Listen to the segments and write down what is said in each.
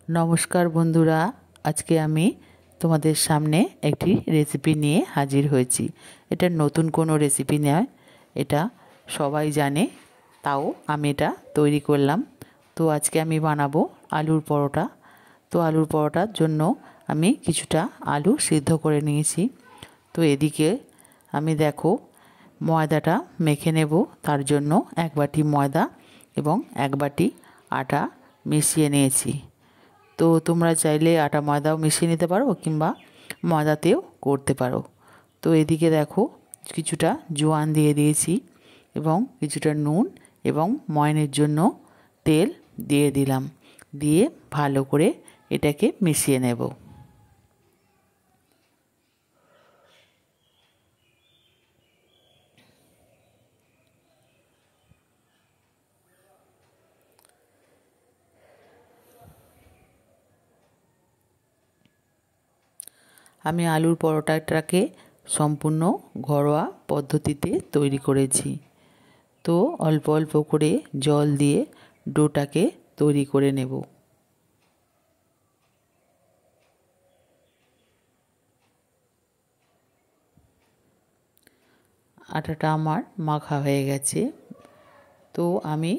নমস্কার বন্ধুরা, আজকে আমি তোমাদের সামনে একটি রেসিপি নিয়ে হাজির হয়েছি। এটা নতুন কোনো রেসিপি নয়, এটা সবাই জানে, তাও আমি এটা তৈরি করলাম। তো আজকে আমি বানাবো আলুর পরোটা। তো আলুর পরোটার জন্য আমি কিছুটা আলু সিদ্ধ করে নিয়েছি। তো এদিকে আমি দেখো ময়দাটা মেখে নেব। তার জন্য এক বাটি ময়দা এবং এক বাটি আটা মিশিয়ে নিয়েছি। তো তোমরা চাইলে আটা ময়দাও মিশিয়ে নিতে পারো কিংবা ময়দাতেও করতে পারো। তো এদিকে দেখো কিছুটা জোয়ান দিয়ে দিয়েছি এবং কিছুটা নুন এবং ময়নের জন্য তেল দিয়ে দিলাম। দিয়ে ভালো করে এটাকে মিশিয়ে নেব। আমি আলুর পরোটাটাকে সম্পূর্ণ ঘরোয়া পদ্ধতিতে তৈরি করেছি। তো অল্প অল্প করে জল দিয়ে ডোটাকে তৈরি করে নেব। আটাটা আমার মাখা হয়ে গেছে। তো আমি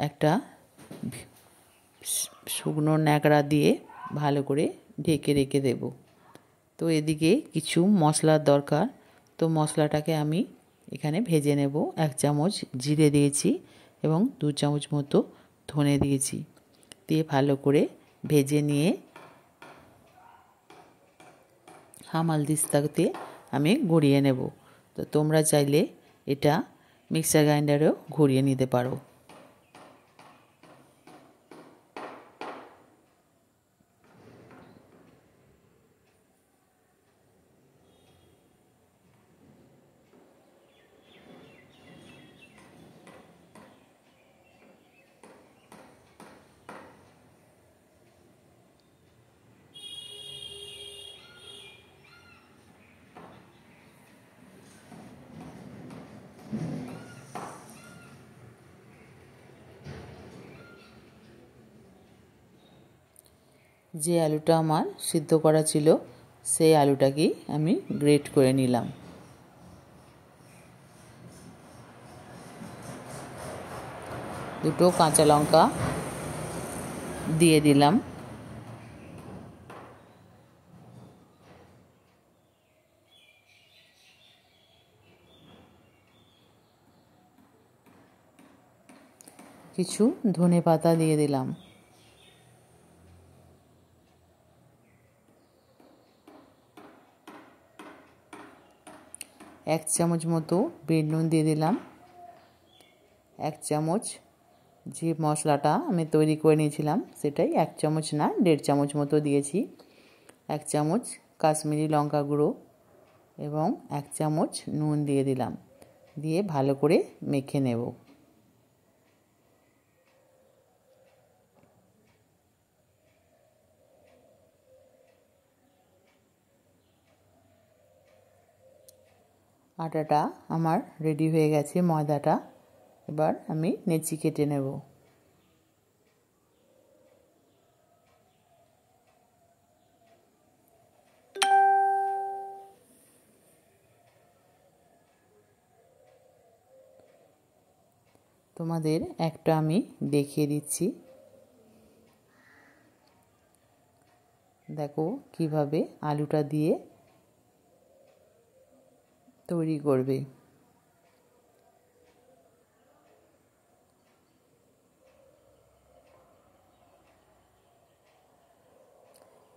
একটা শুকনো ন্যাকড়া দিয়ে ভালো করে ঢেকে রেখে দেব। তো এদিকে কিছু মশলার দরকার। তো মশলাটাকে আমি এখানে ভেজে নেব। 1 চামচ জিরে দিয়েছি এবং 2 চামচ মতো ধনে দিয়েছি। দিয়ে ভালো করে ভেজে নিয়ে হামালদিস্তাতে আমি ঘুরিয়ে নেব। তো তোমরা চাইলে এটা মিক্সার গ্রাইন্ডারেও ঘুরিয়ে নিতে পারো। যে আলুটা আমার সিদ্ধ করা ছিল সেই আলুটাকেই আমি গ্রেট করে নিলাম। দুটো কাঁচা লঙ্কা দিয়ে দিলাম। কিছু ধনে পাতা দিয়ে দিলাম। এক চামচ মতো বিট নুন দিয়ে দিলাম। 1 চামচ যে মশলাটা আমি তৈরি করে নিয়েছিলাম সেটাই 1 চামচ না 1.5 চামচ মতো দিয়েছি। 1 চামচ কাশ্মীরি লঙ্কা গুঁড়ো এবং 1 চামচ নুন দিয়ে দিলাম। দিয়ে ভালো করে মেখে নেব। আটাটা আমার রেডি হয়ে গেছে, ময়দাটা। এবার আমি নেচি কেটে নেব। তোমাদের একটা আমি দেখিয়ে দিচ্ছি। দেখো কিভাবে আলুটা দিয়ে তৈরি করবে।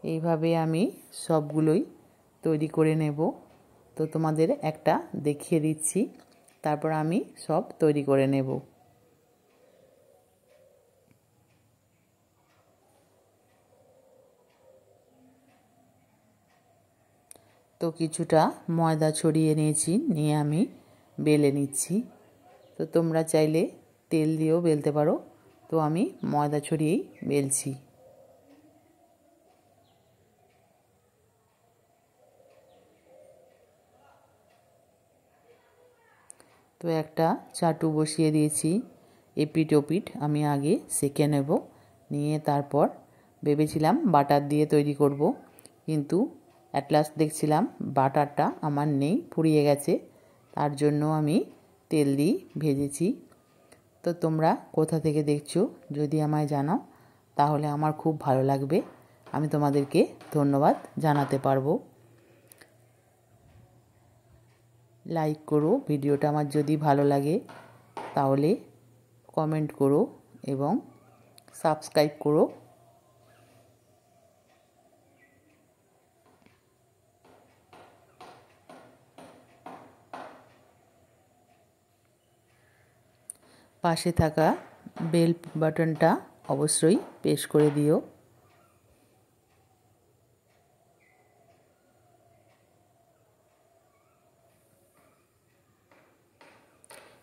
এইভাবে আমি সবগুলোই তৈরি করে নেব। তো তোমাদের একটা দেখিয়ে দিচ্ছি, তারপর আমি সব তৈরি করে নেব। তো কিছুটা ময়দা ছড়িয়ে নিয়েছি, নিয়ে আমি বেলে নিচ্ছি। তো তোমরা চাইলে তেল দিয়েও বেলতে পারো। তো আমি ময়দা ছড়িয়েই বেলছি। তো একটা চাটু বসিয়ে দিয়েছি। এপিঠ ওপিঠ আমি আগে সেঁকে নেব, নিয়ে তারপর ভেবেছিলাম বাটার দিয়ে তৈরি করব, কিন্তু অ্যাট লাস্ট দেখছিলাম বাটারটা আমার নেই, ফুরিয়ে গেছে। তার জন্য আমি তেল দিয়ে ভেজেছি। তো তোমরা কোথা থেকে দেখছো যদি আমায় জানাও তাহলে আমার খুব ভালো লাগবে, আমি তোমাদেরকে ধন্যবাদ জানাতে পারবো। লাইক করো ভিডিওটা আমার যদি ভালো লাগে, তাহলে কমেন্ট করো এবং সাবস্ক্রাইব করো। পাশে থাকা বেল বাটনটা অবশ্যই প্রেস করে দিও।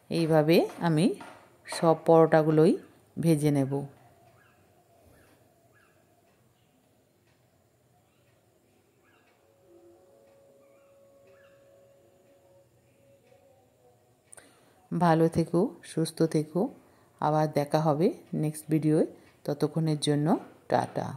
এইভাবে আমি সব পরোটাগুলোই ভেজে নেব। ভালো থেকো, সুস্থ থেকো, আবার দেখা হবে নেক্সট ভিডিওয়। ততক্ষণের জন্য টাটা।